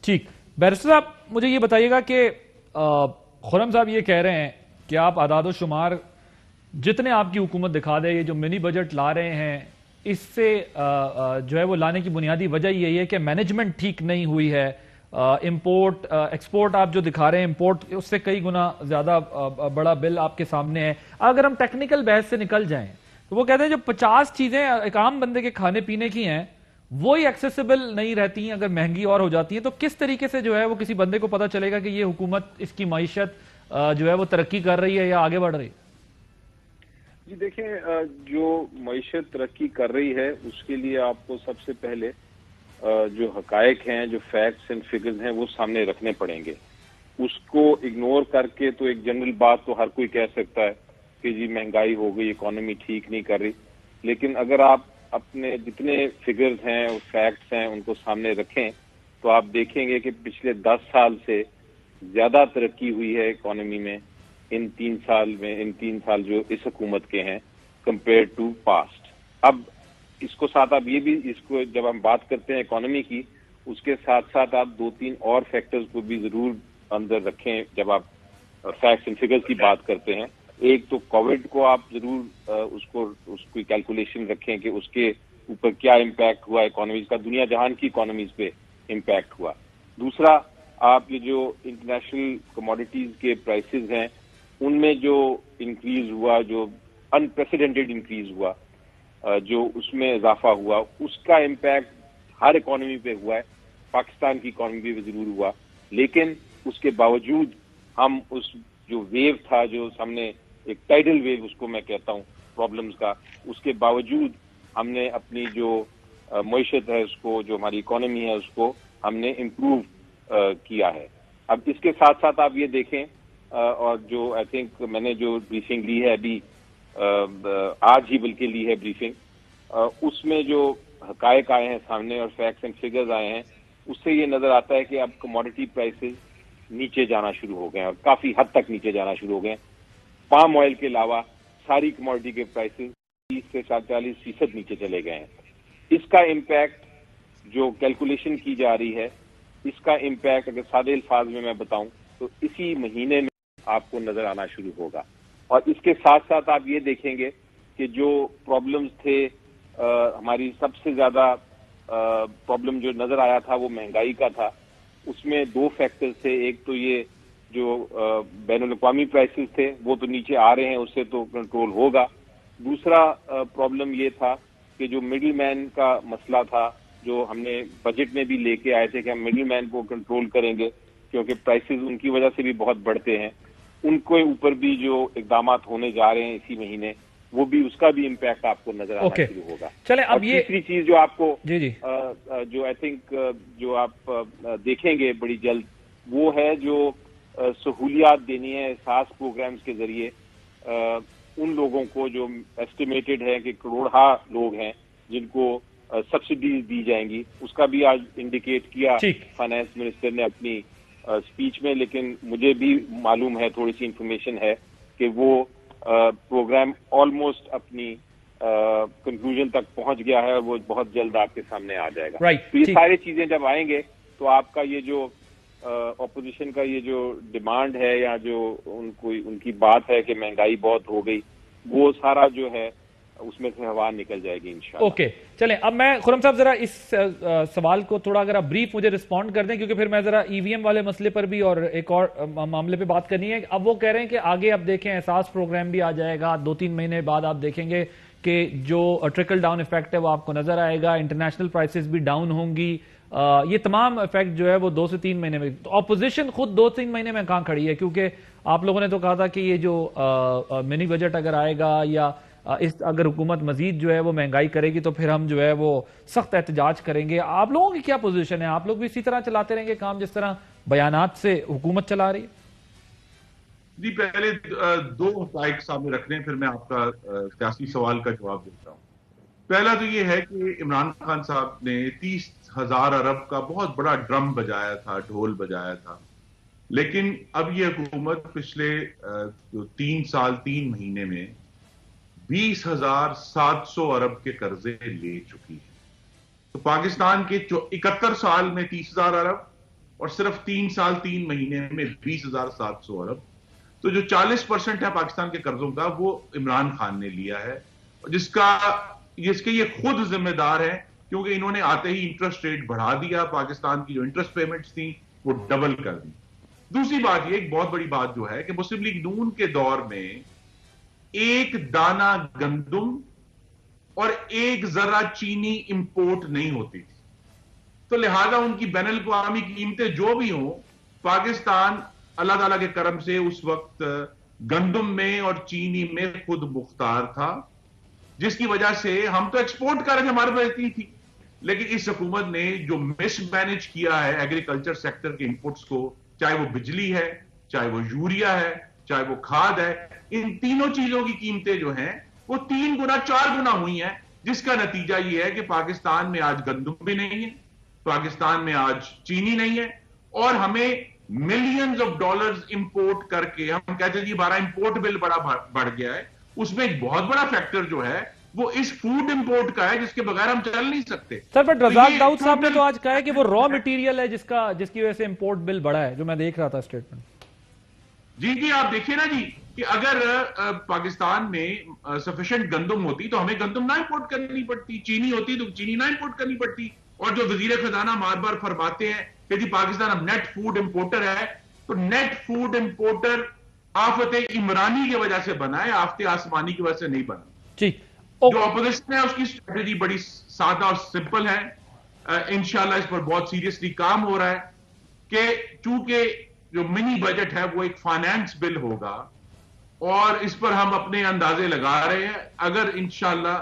ٹھیک، بیرسٹر صاحب مجھے یہ بتائیے گا کہ خرم صاحب یہ کہہ رہے ہیں کہ آپ اعداد و شمار جتنے آپ کی حکومت دکھا دے، یہ جو منی بجٹ لا رہے ہیں، اس سے جو ہے وہ لانے کی بنیادی وجہ یہی ہے کہ مینجمنٹ ٹھیک نہیں ہوئی ہے. امپورٹ ایکسپورٹ آپ جو دکھا رہے ہیں، امپورٹ اس سے کئی گنا زیادہ بڑا بل آپ کے سامنے ہے. اگر ہم ٹیکنیکل بحث سے نکل جائیں تو وہ کہتے ہیں جو 50 چیزیں ایک عام بندے کے کھانے پینے کی ہیں وہی ایکسیسیبل نہیں رہتی ہیں، اگر مہنگی اور ہو جاتی ہیں تو کس طریقے سے جو ہے وہ کسی بندے کو پتا چلے گا کہ یہ حکومت اس کی معیشت جو ہے وہ ترقی کر رہی ہے یا آگے بڑھ رہی ہے؟ جی دیکھیں، جو معیشت ترقی کر رہی ہے اس کے لیے آپ کو سب سے پہلے جو حقائق ہیں، جو فیکٹس اینڈ فگرز ہیں، وہ سامنے رکھنے پڑیں گے. اس کو اگنور کر کے تو ایک جنرل بات تو ہر کوئی کہہ سکتا ہے کہ جی مہنگائی ہو گئی، اکانومی ٹھیک نہیں کر رہی. لیکن اگر آپ اپنے جتنے فگرز ہیں اور فیکٹس ہیں ان کو سامنے رکھیں تو آپ دیکھیں گے کہ پچھلے 10 سال سے زیادہ ترقی ہوئی ہے اکانومی میں ان 3 سال جو اس حکومت کے ہیں کمپیئر ٹو پاسٹ. اب اس کو ساتھ آپ یہ بھی، اس کو جب ہم بات کرتے ہیں اکانومی کی، اس کے ساتھ ساتھ آپ 2-3 اور فیکٹرز کو بھی ضرور اندر رکھیں جب آپ فیکٹس اینڈ فگرز کی بات کرتے ہیں. ایک تو کووڈ کو آپ ضرور اس کی کیلکولیشن رکھیں کہ اس کے اوپر کیا امپیکٹ ہوا اکانومیز کا، دنیا جہان کی اکانومیز پہ امپیکٹ ہوا. دوسرا، آپ یہ جو انٹرنیشنل کموڈیٹیز کے پرائسز ہیں ان میں جو انکریز ہوا، جو انپریسیڈنٹڈ انکریز ہوا، جو اس میں اضافہ ہوا، اس کا امپیکٹ ہر اکانومی پہ ہوا ہے. پاکستان کی اکانومی پہ ضرور ہوا، لیکن اس کے باوجود ہم اس جو ویو تھا، جو ہم نے ایک ٹائیڈل ویو اس کو میں کہتا ہوں پرابلمز کا، اس کے باوجود ہم نے اپنی جو معیشت ہے اس کو، جو ہماری اکانومی ہے اس کو ہم نے امپروو کیا ہے. اب اس کے ساتھ ساتھ آپ یہ دیکھیں، اور جو آئی تھنک میں نے جو بریفنگ لی ہے ابھی آج ہی بلکہ لی ہے بریفنگ، اس میں جو حقائق آئے ہیں سامنے اور فیکٹس اینڈ فگرز آئے ہیں، اس سے یہ نظر آتا ہے کہ اب کموڈٹی پرائسز نیچے جانا شروع ہو گئے ہیں اور کافی حد تک نیچے جانا شروع ہو گئے ہیں. پام آئل کے علاوہ ساری کموڈٹی کے پرائسز 30 سے 40% نیچے چلے گئے ہیں. اس کا امپیکٹ جو کیلکولیشن کی جا رہی ہے، اس کا امپیکٹ اگر سادے الفاظ میں بتاؤں تو اسی مہینے میں آپ کو نظر آنا شروع ہوگا. اور اس کے ساتھ ساتھ آپ یہ دیکھیں گے کہ جو پرابلمز تھے، ہماری سب سے زیادہ پرابلم جو نظر آیا تھا وہ مہنگائی کا تھا. اس میں 2 فیکٹرز تھے. ایک تو یہ جو بین الاقوامی پرائسز تھے وہ تو نیچے آ رہے ہیں، اس سے تو کنٹرول ہوگا. دوسرا پرابلم یہ تھا کہ جو مڈل مین کا مسئلہ تھا، جو ہم نے بجٹ میں بھی لے کے آئے تھے کہ ہم مڈل مین کو کنٹرول کریں گے کیونکہ پرائسز ان کی وجہ سے بھی بہت بڑھتے ہیں. ان کے اوپر بھی جو اقدامات ہونے جا رہے ہیں اسی مہینے، وہ بھی، اس کا بھی امپیکٹ آپ کو نظر آنا شروع ہوگا. چلیں اور اب یہ تیسری چیز جو آپ کو جی جو آئی تھنک جو آپ دیکھیں گے بڑی جلد، وہ ہے جو سہولیات دینی ہے احساس پروگرامز کے ذریعے ان لوگوں کو جو ایسٹیمیٹڈ ہے کہ کروڑہا لوگ ہیں جن کو سبسڈیز دی جائیں گی. اس کا بھی آج انڈیکیٹ کیا فائنانس منسٹر نے اپنی اسپیچ میں، لیکن مجھے بھی معلوم ہے، تھوڑی سی انفارمیشن ہے کہ وہ پروگرام آلموسٹ اپنی کنکلوژن تک پہنچ گیا ہے اور وہ بہت جلد آپ کے سامنے آ جائے گا. تو یہ ساری چیزیں جب آئیں گے تو آپ کا یہ جو اپوزیشن کا یہ جو ڈیمانڈ ہے یا جو ان کی بات ہے کہ مہنگائی بہت ہو گئی، وہ سارا جو ہے اس میں سے ہوا نکل جائے گی انشاءاللہ. اوکے، چلیں اب میں خرم صاحب ذرا اس سوال کو تھوڑا اگر آپ بریف مجھے رسپونڈ کر دیں، کیونکہ پھر میں ذرا ای وی ایم والے مسئلے پر بھی اور ایک اور معاملے پہ بات کرنی ہے. اب وہ کہہ رہے ہیں کہ آگے اب دیکھیں احساس پروگرام بھی آ جائے گا، 2-3 مہینے بعد آپ دیکھیں گے کہ جو ٹرکل ڈاؤن افیکٹ ہے وہ آپ کو نظر آئے گا، انٹرنیشنل پرائسز بھی ڈاؤن ہوں گی. یہ تمام افیکٹ جو ہے وہ 2 سے 3 مہینے میں. تو اپوزیشن خود 2-3 مہینے میں کہاں کھڑی ہے؟ کیونکہ آپ لوگوں نے تو کہا تھا کہ یہ جو منی بجٹ اگر آئے گا یا اگر حکومت مزید جو ہے وہ مہنگائی کرے گی تو پھر ہم جو ہے وہ سخت احتجاج کریں گے. آپ لوگوں کی کیا پوزیشن ہے؟ آپ لوگ بھی اسی طرح چلاتے رہیں گے کام جس طرح بیانات سے حکومت چلا رہی ہے؟ جی، پہلے 2 حقائق سامنے رکھنے پھر میں آپ کا سیاسی سوال کا جواب دیتا ہوں. پہلا تو یہ ہے کہ عمران خان صاحب نے 30,000 ارب کا بہت بڑا ڈرم بجایا تھا، ڈھول بجایا تھا، لیکن اب یہ حکومت پچھلے 3 سال 3 مہینے میں 20,700 ارب کے قرضے لے چکی ہے. تو پاکستان کے 71 سال میں 30,000 ارب اور صرف 3 سال 3 مہینے میں 20,700 ارب. تو جو 40% ہے پاکستان کے قرضوں کا وہ عمران خان نے لیا ہے، جس کے یہ خود ذمہ دار ہے، کیونکہ انہوں نے آتے ہی انٹرسٹ ریٹ بڑھا دیا، پاکستان کی جو انٹرسٹ پیمنٹس تھیں وہ ڈبل کر دی. دوسری بات یہ ایک بہت بڑی بات جو ہے کہ مسلم لیگ نون کے دور میں ایک دانہ گندم اور ایک ذرہ چینی امپورٹ نہیں ہوتی تھی، تو لہذا ان کی بین الاقوامی قیمتیں جو بھی ہوں، پاکستان اللہ تعالیٰ کے کرم سے اس وقت گندم میں اور چینی میں خود مختار تھا، جس کی وجہ سے ہم تو ایکسپورٹ کر رہے تھے، ہمارے پاس اتنی تھی. لیکن اس حکومت نے جو مس مینج کیا ہے ایگریکلچر سیکٹر کے انپٹس کو، چاہے وہ بجلی ہے، چاہے وہ یوریا ہے، چاہے وہ کھاد ہے، ان تینوں چیزوں کی قیمتیں جو ہیں وہ 3 گنا 4 گنا ہوئی ہیں، جس کا نتیجہ یہ ہے کہ پاکستان میں آج گندم بھی نہیں ہے، پاکستان میں آج چینی نہیں ہے، اور ہمیں ملینز آف ڈالرز امپورٹ کر کے، ہم کہتے ہیں جی ہمارا امپورٹ بل بڑا بڑھ گیا ہے، اس میں ایک بہت بڑا فیکٹر جو ہے وہ اس فوڈ امپورٹ کا ہے، جس کے بغیر ہم چل نہیں سکتے. سر بٹ رزاق داؤد صاحب نے تو آج کہا ہے کہ وہ را مٹیریل ہے جس کی وجہ سے امپورٹ بل بڑھا ہے، جو میں دیکھ رہا تھا اسٹیٹمنٹ. جی آپ دیکھیں نا جی کہ اگر پاکستان میں سفیشینٹ گندم ہوتی تو ہمیں گندم نہ امپورٹ کرنی پڑتی، چینی ہوتی تو چینی نہ امپورٹ کرنی پڑتی. اور جو وزیر خزانہ بار بار فرماتے ہیں کہ جی پاکستان اب نیٹ فوڈ امپورٹر ہے، تو نیٹ فوڈ امپورٹر آفت عمرانی کی وجہ سے بنا ہے، آفت آسمانی کی وجہ سے نہیں بنا. جی جو اپوزیشن ہے اس کی اسٹریٹجی بڑی سادہ اور سمپل ہے. انشاءاللہ اس پر بہت سیریسلی کام ہو رہا ہے کہ چونکہ جو منی بجٹ ہے وہ ایک فائنانس بل ہوگا، اور اس پر ہم اپنے اندازے لگا رہے ہیں. اگر انشاءاللہ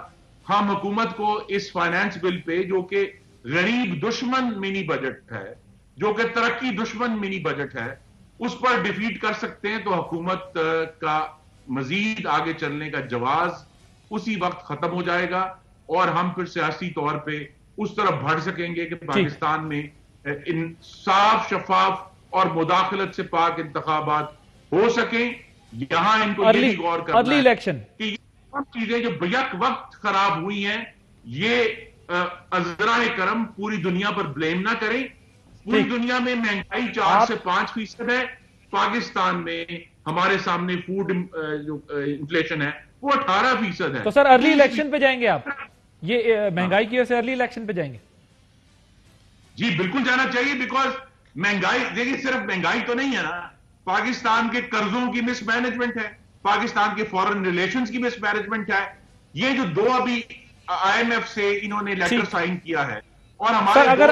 ہم حکومت کو اس فائنانس بل پہ، جو کہ غریب دشمن منی بجٹ ہے، جو کہ ترقی دشمن منی بجٹ ہے، اس پر ڈیفیٹ کر سکتے ہیں، تو حکومت کا مزید آگے چلنے کا جواز اسی وقت ختم ہو جائے گا، اور ہم پھر سیاسی طور پہ اس طرف بڑھ سکیں گے کہ پاکستان میں صاف شفاف اور مداخلت سے پاک انتخابات ہو سکیں. یہاں ان کو یہ بھی غور کرنا ہے کہ یہ سب چیزیں جو بیک وقت خراب ہوئی ہیں، یہ عذرائے کرم پوری دنیا پر بلیم نہ کریں. پوری دنیا میں مہنگائی 4 سے 5% ہے، پاکستان میں ہمارے سامنے فوڈ جو انفلیشن ہے وہ 18% ہے. تو سر ارلی الیکشن پہ جائیں گے آپ؟ یہ مہنگائی کی وجہ سے ارلی الیکشن پہ جائیں گے؟ جی بالکل جانا چاہیے، بیکاز مہنگائی دیکھیے صرف مہنگائی تو نہیں ہے نا، پاکستان کے قرضوں کی مس مینجمنٹ ہے، پاکستان کے فورن ریلیشنز کی مس مینجمنٹ ہے. یہ جو 2 ابھی IMF سے انہوں نے لیٹر سائن کیا ہے، اور ہمارے سر اگر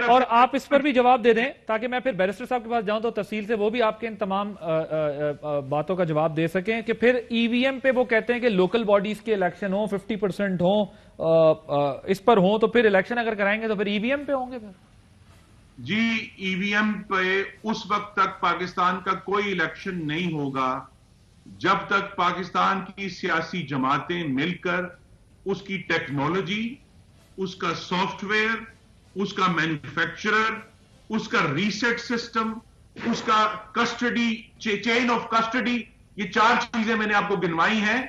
اور آپ اس پر بھی جواب دے دیں تاکہ میں پھر بیرسٹر صاحب کے پاس جاؤں تو تفصیل سے وہ بھی آپ کے ان تمام باتوں کا جواب دے سکیں کہ پھر ای وی ایم پہ وہ کہتے ہیں کہ لوکل باڈیز کے الیکشن ہوں 50% ہوں اس پر ہوں، تو پھر الیکشن اگر کرائیں گے تو پھر ای وی ایم پہ ہوں گے؟ پھر جی ای وی ایم پہ اس وقت تک پاکستان کا کوئی الیکشن نہیں ہوگا جب تک پاکستان کی سیاسی جماعتیں مل کر اس کی ٹیکنالوجی، اس کا سافٹ ویئر، اس کا مینوفیکچرر، اس کا ریسیٹ سسٹم، اس کا کسٹڈی، چین آف کسٹڈی، یہ 4 چیزیں میں نے آپ کو گنوائی ہیں،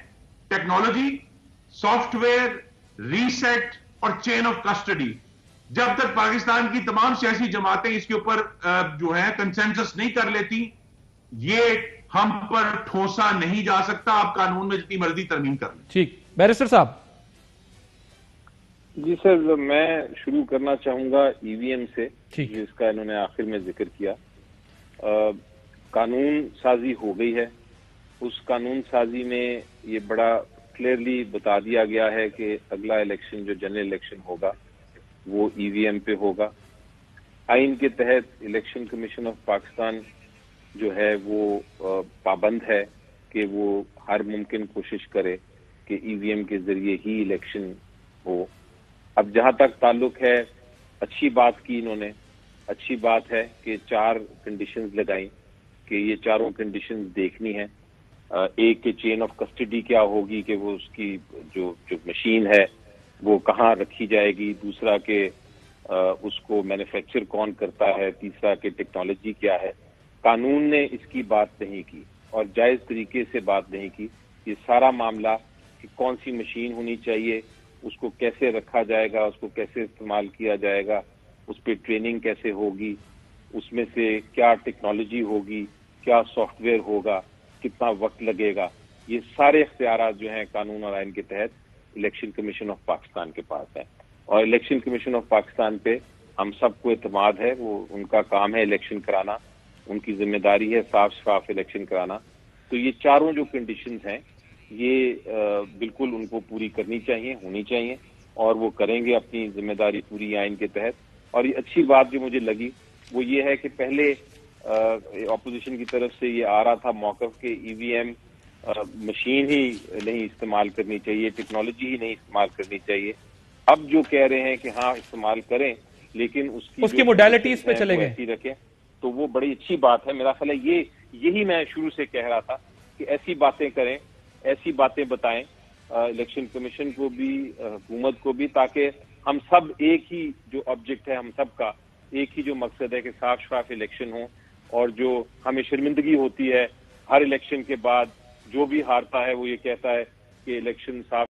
ٹیکنالوجی، سافٹ ویئر، ریسیٹ اور چین آف کسٹڈی. جب تک پاکستان کی تمام سیاسی جماعتیں اس کے اوپر جو ہے کنسنسس نہیں کر لیتی، یہ ہم پر ٹھوسا نہیں جا سکتا. آپ قانون میں جتنی مرضی ترمیم کر لیں. ٹھیک، بیرسٹر صاحب. جی سر، میں شروع کرنا چاہوں گا ای وی ایم سے، جس کا انہوں نے آخر میں ذکر کیا. قانون سازی ہو گئی ہے، اس قانون سازی میں یہ بڑا کلیئرلی بتا دیا گیا ہے کہ اگلا الیکشن جو جنرل الیکشن ہوگا وہ ای وی ایم پہ ہوگا. آئین کے تحت الیکشن کمیشن آف پاکستان جو ہے وہ پابند ہے کہ وہ ہر ممکن کوشش کرے کہ ای وی ایم کے ذریعے ہی الیکشن ہو. اب جہاں تک تعلق ہے، اچھی بات کی انہوں نے، اچھی بات ہے کہ 4 کنڈیشنز لگائیں کہ یہ چاروں کنڈیشنز دیکھنی ہیں. ایک کہ چین آف کسٹڈی کیا ہوگی کہ وہ اس کی جو مشین ہے وہ کہاں رکھی جائے گی، دوسرا کہ اس کو مینوفیکچر کون کرتا ہے، تیسرا کہ ٹیکنالوجی کیا ہے. قانون نے اس کی بات نہیں کی اور جائز طریقے سے بات نہیں کی. یہ سارا معاملہ کہ کون سی مشین ہونی چاہیے، اس کو کیسے رکھا جائے گا، اس کو کیسے استعمال کیا جائے گا، اس پہ ٹریننگ کیسے ہوگی، اس میں سے کیا ٹیکنالوجی ہوگی, کیا سافٹ ویئر ہوگا, کتنا وقت لگے گا, یہ سارے اختیارات جو ہیں قانون اور آئین کے تحت الیکشن کمیشن آف پاکستان کے پاس ہیں. اور الیکشن کمیشن آف پاکستان پہ ہم سب کو اعتماد ہے, وہ ان کا کام ہے الیکشن کرانا, ان کی ذمہ داری ہے صاف شفاف الیکشن کرانا. تو یہ چاروں جو کنڈیشنز ہیں یہ بالکل ان کو پوری کرنی چاہیے, ہونی چاہیے, اور وہ کریں گے اپنی ذمہ داری پوری آئین کے تحت. اور یہ اچھی بات جو مجھے لگی وہ یہ ہے کہ پہلے اپوزیشن کی طرف سے یہ آ رہا تھا موقف کہ ای وی ایم مشین ہی نہیں استعمال کرنی چاہیے, ٹیکنالوجی ہی نہیں استعمال کرنی چاہیے. اب جو کہہ رہے ہیں کہ ہاں استعمال کریں لیکن اس کی موڈیلٹیز پہ چلے گئے, ایسی رکھیں, تو وہ بڑی اچھی بات ہے. میرا خیال ہے یہی میں شروع سے کہہ رہا تھا کہ ایسی باتیں کریں, ایسی باتیں بتائیں الیکشن کمیشن کو بھی, حکومت کو بھی, تاکہ ہم سب ایک ہی جو آبجیکٹ ہے, ہم سب کا ایک ہی جو مقصد ہے کہ صاف شفاف الیکشن ہو. اور جو ہمیں شرمندگی ہوتی ہے ہر الیکشن کے بعد, جو بھی ہارتا ہے وہ یہ کہتا ہے کہ الیکشن صاف